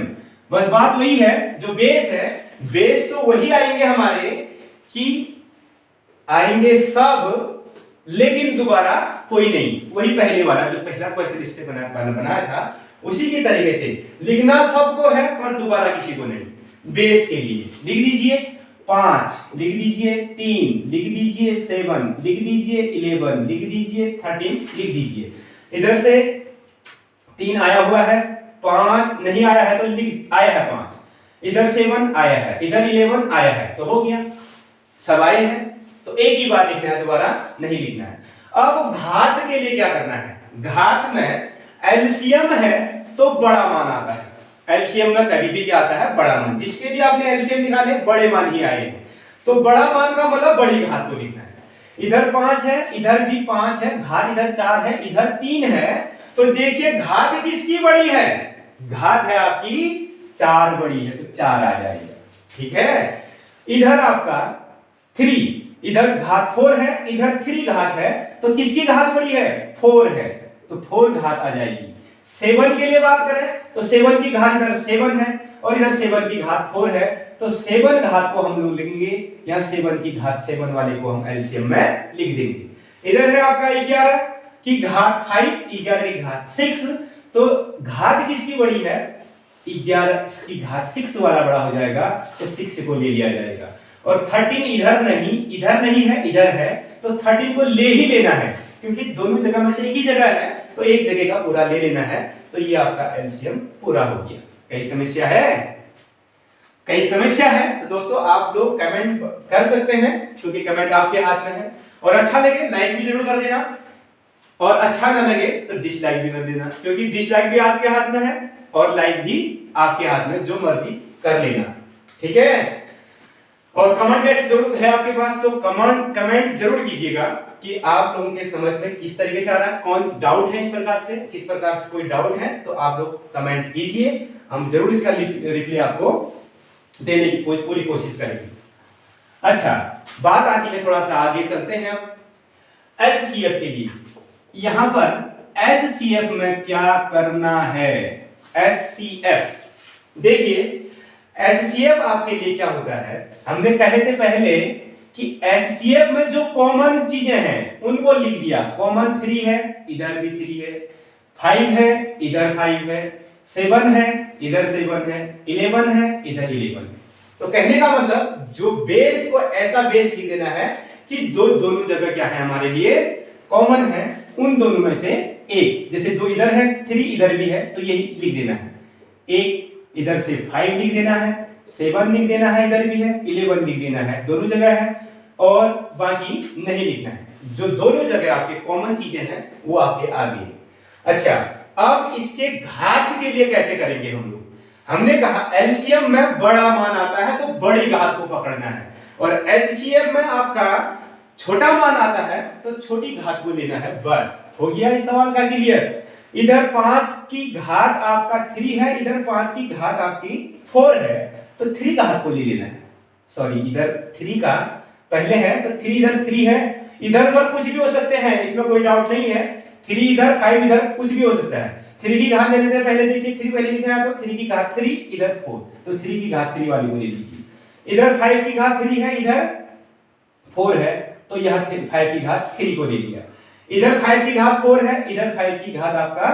बस बात वही है, जो बेस है, बेस तो वही आएंगे हमारे कि आएंगे सब, लेकिन दोबारा कोई नहीं, वही पहले वाला जो पहला क्वेश्चन इससे बनाया था उसी के तरीके से लिखना सबको है पर दोबारा किसी को नहीं। बेस के लिए लिख दीजिए 5, लिख दीजिए 3, लिख दीजिए 7, लिख दीजिए 11, लिख दीजिए 13, लिख दीजिए। इधर से 3 आया हुआ है, 5 नहीं आया है तो लिख आया है 5, इधर 7 आया है, इधर 11 आया है, तो हो गया, सब आए हैं, तो एक ही बार लिखना है, दोबारा नहीं लिखना है। अब घात के लिए क्या करना है? घात में एलसीएम है तो बड़ा मान आता है। एलसीएम में कभी भी क्या आता है? बड़ा मान। जिसके भी आपने एलसीएम निकाले बड़े मान ही आए हैं, तो बड़ा मान का मतलब बड़ी घात को लिखना है। इधर 5 है, इधर भी 5 है, घात इधर 4 है, इधर 3 है, तो देखिए घात किसकी बड़ी है? घात है आपकी 4 बड़ी है, तो 4 आ जाएगा, ठीक है। इधर आपका 3, इधर घात 4 है, इधर 3 घात है, तो किसकी घात बड़ी है? 4 है, तो 4 घात आ जाएगी। 7 के लिए बात करें तो 7 की घात इधर 7 है, और इधर 7 की घात 4 है, तो 7 घात को हम लोग लिखेंगे, यहाँ 7 की घात 7 वाले को हम एलसीएम में लिख देंगे। इधर है आपका 11 की घात 5, 11 की घात 6, तो घात किसकी बड़ी है, 11 की घात 6 वाला बड़ा हो जाएगा, तो 6 को ले लिया जाएगा। और 13 इधर नहीं है, इधर है, तो 13 को ले ही लेना है, क्योंकि दोनों जगह में से एक ही जगह है, तो एक जगह का पूरा ले लेना है, तो ये आपका एलसीएम पूरा हो गया। कई समस्या है, तो दोस्तों आप लोग कमेंट कर सकते हैं, क्योंकि कमेंट आपके हाथ में है। और अच्छा लगे लाइक भी जरूर कर देना, और अच्छा ना लगे तो डिसलाइक भी कर देना, क्योंकि डिसलाइक भी आपके हाथ में है और लाइक भी आपके हाथ में, जो मर्जी कर लेना, ठीक है। और कमेंट बॉक्स जरूर है आपके पास, तो कमेंट जरूर कीजिएगा कि आप लोगों के समझ में किस तरीके से आ रहा है, कौन डाउट है इस प्रकार से, किस प्रकार से कोई डाउट है तो आप लोग कमेंट कीजिए, हम जरूर इसका रिप्लाई आपको देने की पूरी कोशिश करेंगे। अच्छा, बात आती है, थोड़ा सा आगे चलते हैं अब एचसीएफ के लिए। यहां पर एचसीएफ में क्या करना है, एचसीएफ देखिए, एचसीएफ आपके लिए क्या होता है, हमने कहे थे पहले कि एचसीएफ में जो कॉमन चीजें हैं उनको लिख दिया। कॉमन 3 है, इधर भी 3 है, 5 है, इधर 5 है, 7 है, इधर 7 है, 11 है, इधर 11 है। तो कहने का मतलब जो बेस को ऐसा बेस लिख देना है कि दोनों जगह क्या है हमारे लिए कॉमन है, उन दोनों में से एक, जैसे 2 इधर है, 3 इधर भी है, तो यही लिख देना है। एक इधर से 5 लिख देना है, 7 लिख देना है, इधर भी है, 11 लिख देना है, दोनों जगह है, और बाकी नहीं लिखना है। जो दोनों जगह आपके कॉमन चीजें हैं वो आपके आगे है। अच्छा, अब इसके घात के लिए कैसे करेंगे हम लोग, हमने कहा एलसीएम में बड़ा मान आता है तो बड़ी घात को पकड़ना है, और एचसीएफ में आपका छोटा मान आता है तो छोटी घात को लेना है। बस हो गया इस सवाल का क्लियर। इधर 5 की घात आपका 3 है, इधर 5 की घात आपकी 4 है, तो 3 घात को ले लेना है। सॉरी, इधर 3 का पहले है, तो 3 इधर 3 है, इधर उधर कुछ भी हो सकते हैं, इसमें कोई डाउट नहीं है। 3 इधर 5 इधर कुछ भी हो सकता है। 3 की घात ले लेते हैं, पहले देखिए 3 पहले लिखा है, तो 3 की घात 3, इधर 4, तो 3 की घात 3 वाली को ले लीजिए। इधर 5 की घात 3 है, इधर 4 है, तो यहाँ 5 की घात 3 को ले लिया। इधर 5 की घात 4 है, इधर 5 की घात आपका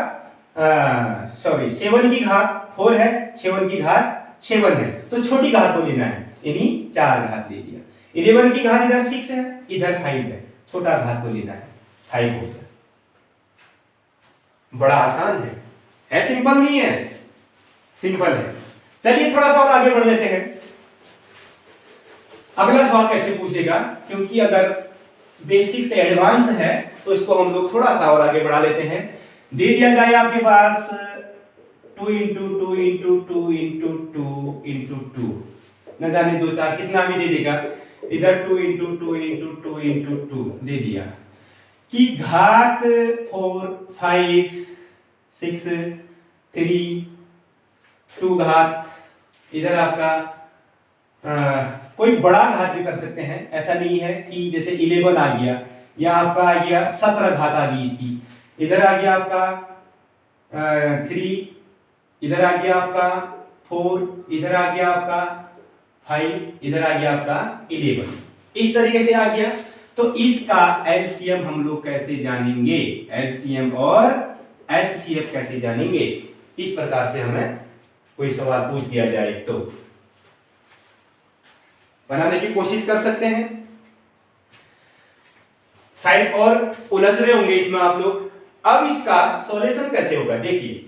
7 की घात 4 है, 7 की घात 7 है, तो छोटी घात को लेना है, यानी 4 घात ले लिया। 11 की घात इधर 6 है, इधर 5 है, छोटा घात को लेना है, 5 हो गया। बड़ा आसान है, सिंपल नहीं है, सिंपल है। चलिए थोड़ा सा और आगे बढ़ लेते हैं। अगला सवाल कैसे पूछेगा, क्योंकि अगर बेसिक से एडवांस है तो इसको हम लोग थोड़ा सा और आगे बढ़ा लेते हैं। दे दिया जाए आपके पास 2 इंटू 2 इंटू 2 इंटू 2 इंटू 2, न जाने 2 4 कितना भी दे देगा। इधर 2 इंटू 2 इंटू 2 इंटू 2 दे दिया कि घात 4 5 6 3 2 घात, इधर आपका कोई बड़ा घात भी कर सकते हैं, ऐसा नहीं है कि जैसे 11 आ गया, या आपका आ गया 17 घात आ गई इसकी, इधर आ गया आपका 3, इधर आ गया आपका 4, इधर आ गया आपका 5, इधर आ गया आपका 11, इस तरीके से आ गया। तो इसका एलसीएम हम लोग कैसे जानेंगे, एलसीएम और एचसीएफ कैसे जानेंगे, इस प्रकार से हमें कोई सवाल पूछ दिया जाए तो बनाने की कोशिश कर सकते हैं। शायद और उलझ रहे होंगे इसमें आप लोग। अब इसका सॉल्यूशन कैसे होगा, देखिए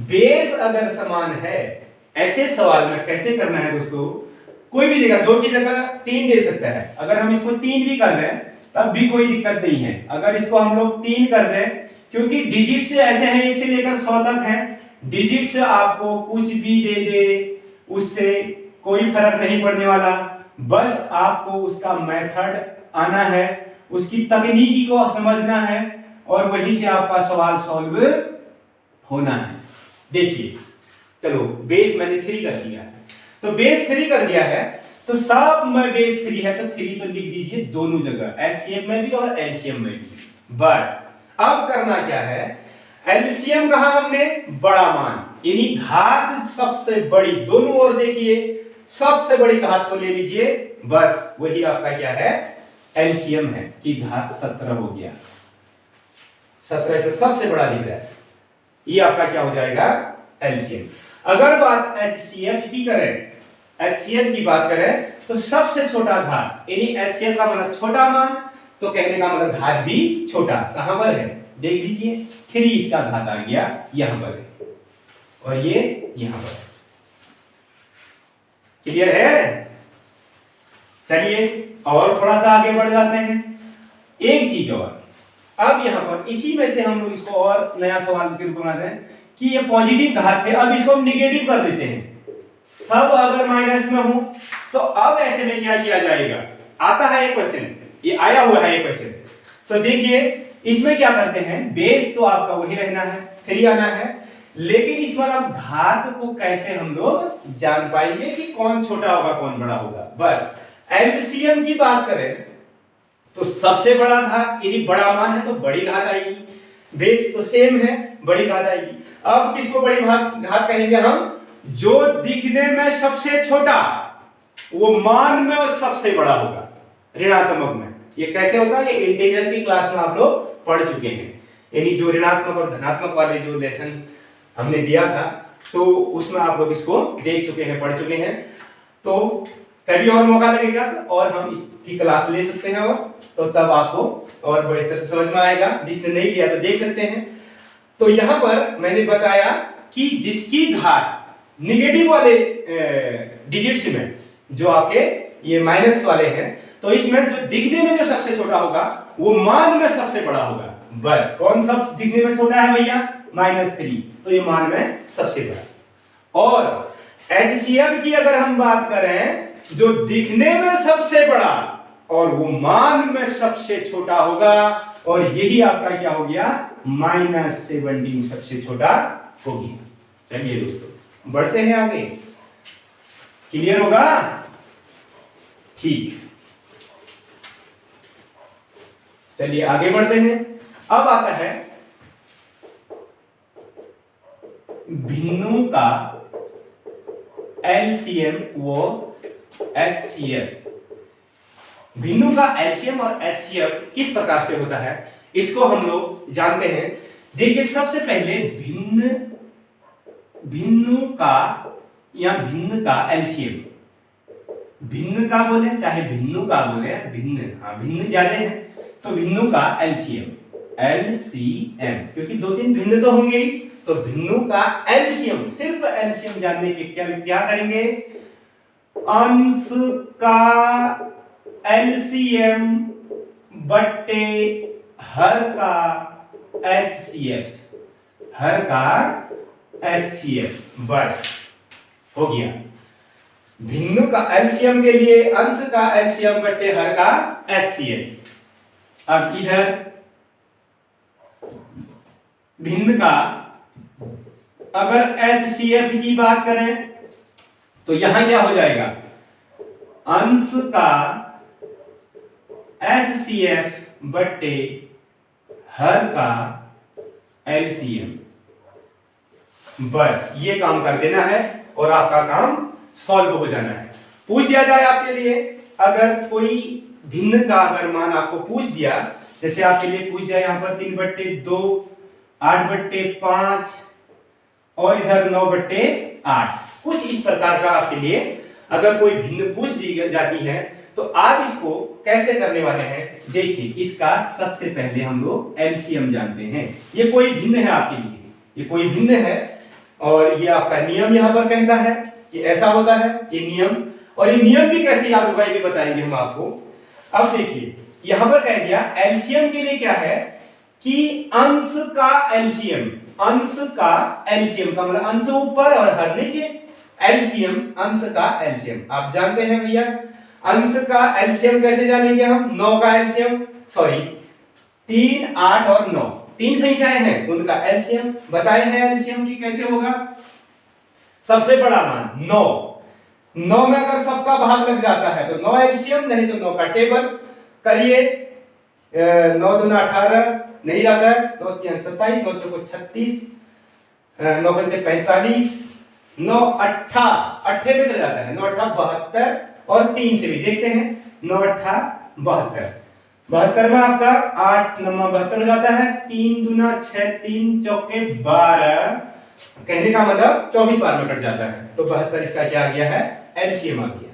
बेस अगर समान है, ऐसे सवाल में कैसे करना है दोस्तों, कोई भी देगा 2 की जगह 3 दे सकता है, अगर हम इसको 3 भी कर दें तब भी कोई दिक्कत नहीं है। अगर इसको हम लोग 3 कर दें, क्योंकि डिजिट्स ऐसे हैं 1 से लेकर 100 तक हैं, डिजिट्स आपको कुछ भी दे दे उससे कोई फर्क नहीं पड़ने वाला, बस आपको उसका मेथड आना है, उसकी तकनीकी को समझना है, और वहीं से आपका सवाल सॉल्व होना है। देखिए चलो बेस मैंने 3 कर दिया है, तो बेस 3 कर दिया है, तो सब में बेस 3 है, तो 3 तो लिख दीजिए दोनों जगह, एचसीएफ में भी और एलसीएम में भी। बस अब करना क्या है, एलसीएम कहा हमने, बड़ा मान, यानी घात सबसे बड़ी, दोनों ओर देखिए, सबसे बड़ी घात को ले लीजिए, बस वही आपका क्या है, एलसीएम है कि घात 17 हो गया। 17 इसमें सबसे बड़ा दिख रहा है, ये आपका क्या हो जाएगा, एलसीएम। अगर बात एचसीएफ की करें, एचसीएफ की बात करें तो सबसे छोटा घात, यानी एचसीएफ का मतलब छोटा मान, तो कहने का मतलब घात भी छोटा। कहां पर है, देख लीजिए, 3 इसका घात आ गया यहां पर है, और ये यहां पर। क्लियर है? चलिए और थोड़ा सा आगे बढ़ जाते हैं। एक चीज और, अब यहां पर इसी में से हम लोग इसको और नया सवाल के रूप में बनाते हैं कि ये पॉजिटिव घात है, अब इसको हम निगेटिव कर देते हैं। सब अगर माइनस में हो तो अब ऐसे में क्या किया जाएगा, आता है एक क्वेश्चन, ये आया हुआ है एक क्वेश्चन। तो देखिए इसमें क्या करते हैं, बेस तो आपका वही रहना है, 3 आना है, लेकिन इस बार अब घात को कैसे हम लोग जान पाएंगे कि कौन छोटा होगा कौन बड़ा होगा। बस एलसीएम की बात करें तो सबसे बड़ा घात, यदि बड़ा मान है तो बड़ी घात आएगी, बेस तो सेम है, बड़ी घात आएगी। अब किसको बड़ी घात कहेंगे हम, जो दिखने में सबसे छोटा वो मान में सबसे बड़ा होगा, ऋणात्मक में। ये कैसे होता है, ये इंटीजर की क्लास में आप लोग पढ़ चुके हैं, यानी जो ऋणात्मक और धनात्मक वाले जो लेसन हमने दिया था तो उसमें आप लोग इसको देख चुके हैं, पढ़ चुके हैं। तो कभी और मौका लगेगा तो और हम इसकी क्लास ले सकते हैं, और तो तब आपको और बड़े तरह से समझ में आएगा। जिसने नहीं लिया तो देख सकते हैं। तो यहां पर मैंने बताया कि जिसकी घात निगेटिव वाले डिजिट्स में, जो आपके ये माइनस वाले हैं, तो इसमें जो दिखने में जो सबसे छोटा होगा वो मान में सबसे बड़ा होगा। बस कौन सा दिखने में छोटा है भैया, -3, तो ये मान में सबसे बड़ा। और एचसीएफ की अगर हम बात करें, जो दिखने में सबसे बड़ा और वो मान में सबसे छोटा होगा, और यही आपका क्या हो गया, -17 सबसे छोटा हो गया। चलिए दोस्तों बढ़ते हैं आगे, क्लियर होगा, ठीक। चलिए आगे बढ़ते हैं। अब आता है भिन्नों का एलसीएम व एचसीएफ। भिन्नों का एलसीएम और एचसीएफ किस प्रकार से होता है, इसको हम लोग जानते हैं। देखिए सबसे पहले भिन्नों का या भिन्न का एलसीएम, भिन्न का बोले चाहे भिन्नों का बोले, भिन्न, हाँ भिन्न ज्यादा है तो भिन्नों का एलसीएम, एलसीएम, क्योंकि 2-3 भिन्न तो होंगे ही, तो भिन्नों का एलसीएम, सिर्फ एलसीएम जानने के क्या करेंगे, अंश का एलसीएम बट्टे हर का एचसीएफ, हर का एचसीएफ, बस हो गया। भिन्न का एलसीएम के लिए अंश का एलसीएम बट्टे हर का एचसीएफ। अब इधर भिन्न का अगर एचसीएफ की बात करें तो यहां क्या हो जाएगा, अंश का एचसीएफ बट्टे हर का एलसीएम, बस ये काम कर देना है और आपका काम सॉल्व हो जाना है। पूछ दिया जाए आपके लिए, अगर कोई भिन्न का अगर मान आपको पूछ दिया, जैसे आपके लिए पूछ दिया यहां पर 3/2, 8/5 और इधर 9/8, कुछ इस प्रकार का आपके लिए अगर कोई भिन्न पूछ दी जाती है तो आप इसको कैसे करने वाले हैं। देखिए इसका सबसे पहले हम लोग एलसीएम जानते हैं। ये कोई भिन्न है आपके लिए, ये कोई भिन्न है और ये आपका नियम यहां पर कहता है कि ऐसा होता है, ये नियम। और ये नियम भी कैसे याद होगा ये भी बताएंगे हम आपको। अब देखिए यहां पर कह दिया एलसीएम के लिए क्या है कि अंश का एलसीएम, अंश का एलसीएम का मतलब अंश ऊपर और हर नीचे, एलसीएम अंश का एलसीएम। आप जानते हैं भैया अंश का एलसीएम कैसे जानेंगे हम, 9 का एलसीएम, सॉरी 3, 8 और 9 तीन संख्याएं हैं, उनका एलसीएम बताए हैं। एलसीएम की कैसे होगा, सबसे बड़ा मान 9, 9 में अगर सबका भाग लग जाता है तो 9 एलसीएम, नहीं तो 9 का टेबल करिए। 9 दूना 18 नहीं जाता है, 9 3 27, 9 चौको 36, 9 पंचे 45, 9 अट्ठा, अट्ठे में चला जाता है, 9 अट्ठा 72 और 3 से भी देखते हैं, 9 अट्ठा 72, 72 में आपका 8 9 72 हो जाता है, 3 दूना 6, 3 चौके 12, कहने का मतलब 24 बार में कट जाता है, तो 72 इसका क्या आ गया है, एलसीएम आ गया।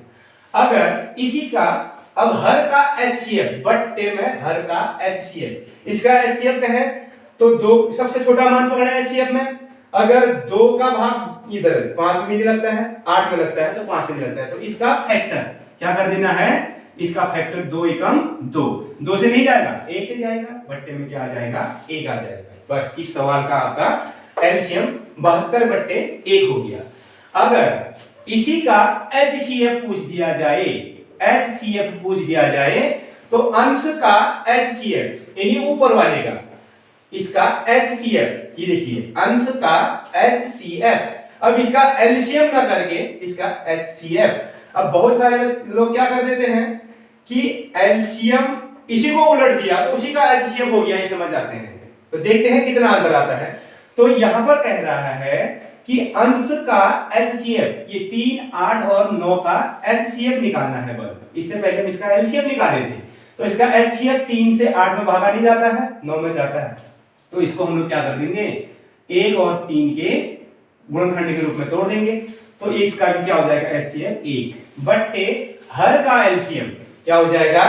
अगर इसी का अब हर का एचसीएफ, बट्टे में हर का एचसीएफ, इसका एचसीएफ कहें तो 2 सबसे छोटा मान पकड़ा है एचसीएफ में, अगर 2 का भाग इधर 5 में नहीं लगता है, 8 में लगता है, तो 5 में नहीं लगता है, तो इसका फैक्टर क्या कर देना है, इसका फैक्टर 2 एकम 2, 2 से नहीं जाएगा 1 से जाएगा, बट्टे में क्या आ जाएगा, 1 आ जाएगा। बस इस सवाल का आपका एलसीएम 72 बट्टे 1 हो गया। अगर इसी का एचसीएफ पूछ दिया जाए, एचसीएफ पूछ दिया जाए, तो अंश का एचसीएफ यानी ऊपर वाले का, इसका एचसीएफ, ये देखिए अंश का एचसीएफ, अब इसका एलसीएम ना करके इसका एचसीएफ। अब बहुत सारे लोग क्या कर देते हैं कि एलसीएम इसी को उलट दिया तो उसी का एचसीएफ हो गया, ये समझ जाते हैं। तो देखते हैं कितना अंतर आता है। तो यहां पर कह रहा है कि अंश का एचसीएफ, ये 3 8 और 9 का एचसीएफ निकालना है बल। इससे पहले हम इसका एलसीएम निकाले थे, तो इसका एचसीएफ 3 से 8 में भागा नहीं जाता है, 9 में जाता है, तो इसको हम लोग क्या कर देंगे, 1 और 3 के गुणनखंड के रूप में तोड़ देंगे, तो इसका भी क्या हो जाएगा, एचसीएफ 1 बट्टे हर का एलसीएम क्या हो जाएगा,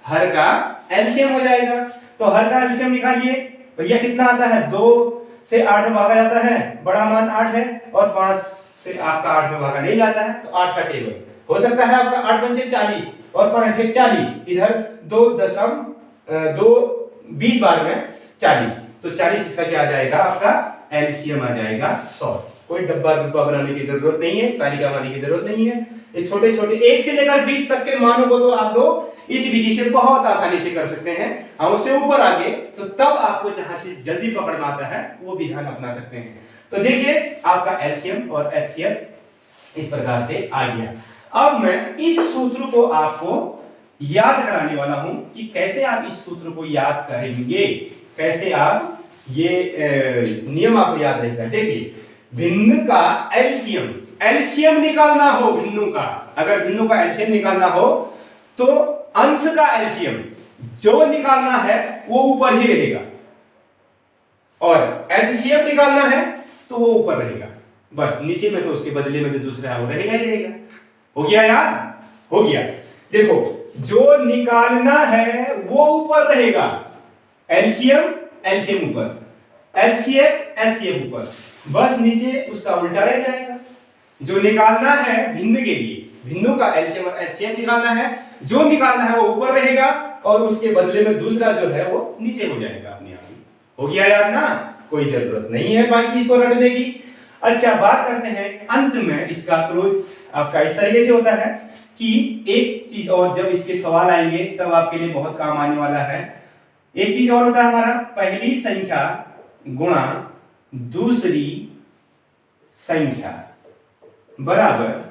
हर का एलसीएम हो जाएगा। तो हर का एलसीएम निकालिए, भैया कितना आता है, 2 से 8 में भागा जाता है, बड़ा मान 8 है, और 5 से आपका 8 में भागा नहीं जाता है, तो 8 का टेबल हो सकता है आपका 8 पंचे 40 और 5 8 40, इधर 2 20 बार में 40, तो 40 इसका क्या आ जाएगा, आपका एलसीएम आ जाएगा 100। कोई डब्बा डब्बा बनाने की जरूरत नहीं है, तालिका बनाने की जरूरत नहीं है, ये छोटे छोटे 1 से लेकर 20 तक के मानों को तो आप लोग इस विधि से बहुत आसानी से कर सकते हैं। हम उससे ऊपर आगे तो तब आपको जहां से जल्दी पकड़ में आता है वो विधान अपना सकते हैं। तो देखिए आपका एलसीएम और एचसीएफ इस प्रकार से आ गया। अब मैं इस सूत्र को आपको याद कराने वाला हूं कि कैसे आप इस सूत्र को याद करेंगे, कैसे आप ये नियम आपको याद रहेगा। देखिए भिन्न का एलसीएम, एलसीएम निकालना हो भिन्नों का, अगर भिन्नों का एलसीएम निकालना हो तो अंश का एलसीएम जो निकालना है वो ऊपर ही रहेगा, और एचसीएफ निकालना है तो वो ऊपर रहेगा, बस नीचे में तो उसके बदले में जो दूसरा है वो रहेगा ही रहेगा। हो गया याद, हो गया। देखो जो निकालना है वो ऊपर रहेगा, एलसीएम एलसीएम ऊपर, एचसीएफ एचसीएफ ऊपर, बस नीचे उसका उल्टा रह जाएगा। जो निकालना है भिन्न के लिए, भिन्नों का एलसीएम और एचसीएफ निकालना है, जो निकालना है वो ऊपर रहेगा और उसके बदले में दूसरा जो है वो नीचे हो जाएगा अपने आप ही। हो गया याद ना, कोई जरूरत नहीं है बाकी इसको रटने की। अच्छा बात करते हैं अंत में, इसका क्लोज आपका इस तरीके से होता है कि एक चीज और, जब इसके सवाल आएंगे तब आपके लिए बहुत काम आने वाला है। एक चीज और होता है हमारा, पहली संख्या गुणा दूसरी संख्या बराबर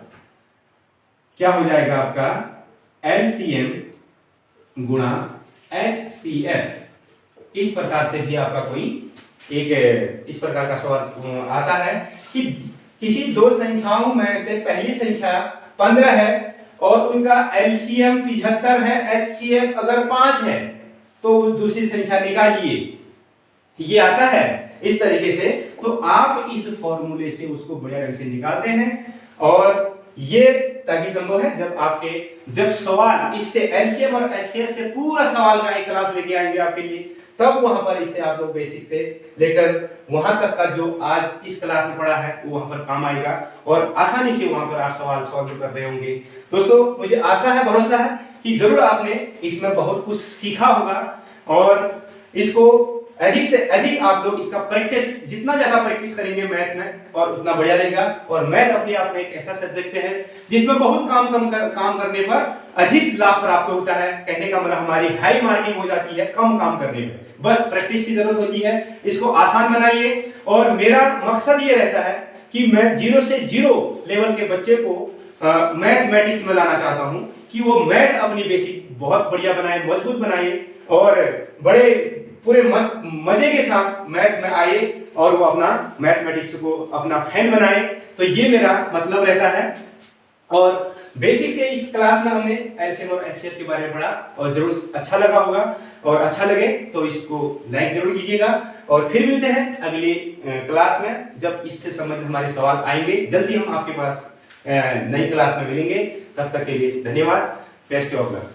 क्या हो जाएगा आपका, एलसीएम गुणा एचसीएफ। इस प्रकार से भी आपका कोई एक इस प्रकार का सवाल आता है कि किसी दो संख्याओं में से पहली संख्या 15 है और उनका एलसीएम 75 है, एचसीएफ अगर 5 है तो दूसरी संख्या निकालिए। ये आता है इस तरीके से, तो आप इस फॉर्मूले से उसको बढ़िया ढंग से निकालते हैं, और ये तभी संभव है जब सवाल इससे एलसीएम और एचसीएफ से पूरा सवाल का एक क्लास लेके आएंगे आपके लिए, तब वहां पर इससे आप लोग बेसिक से लेकर वहां तक का जो आज इस क्लास में पढ़ा है वो वहां पर काम आएगा और आसानी से वहां पर आप सवाल सॉल्व कर रहे होंगे। दोस्तों मुझे आशा है, भरोसा है कि जरूर आपने इसमें बहुत कुछ सीखा होगा, और इसको अधिक से अधिक आप लोग इसका प्रैक्टिस, जितना ज्यादा प्रैक्टिस करेंगे मैथ में और उतना बढ़िया रहेगा। और मैथ अपने आप में एक ऐसा सब्जेक्ट है जिसमें बहुत काम करने पर अधिक लाभ प्राप्त होता है। कहने का मतलब हमारी हाई मार्किंग हो जाती है कम काम करने में, बस प्रैक्टिस की जरूरत होती है। इसको आसान बनाइए, और मेरा मकसद ये रहता है कि मैं 0 से 0 लेवल के बच्चे को मैथमेटिक्स में लाना चाहता हूं कि वो मैथ अपनी बेसिक बहुत बढ़िया बनाए, मजबूत बनाए, और बड़े पूरे मजे के साथ मैथ में आए और वो अपना मैथमेटिक्स को अपना फैन बनाए। तो ये मेरा मतलब रहता है। और बेसिक से इस क्लास में हमने एलसीएम और एचसीएफ के बारे में पढ़ा और जरूर अच्छा लगा होगा, और अच्छा लगे तो इसको लाइक जरूर कीजिएगा। और फिर मिलते हैं अगली क्लास में, जब इससे संबंधित हमारे सवाल आएंगे। जल्दी हम आपके पास नई क्लास में मिलेंगे। तब तक के लिए धन्यवाद। Best of luck.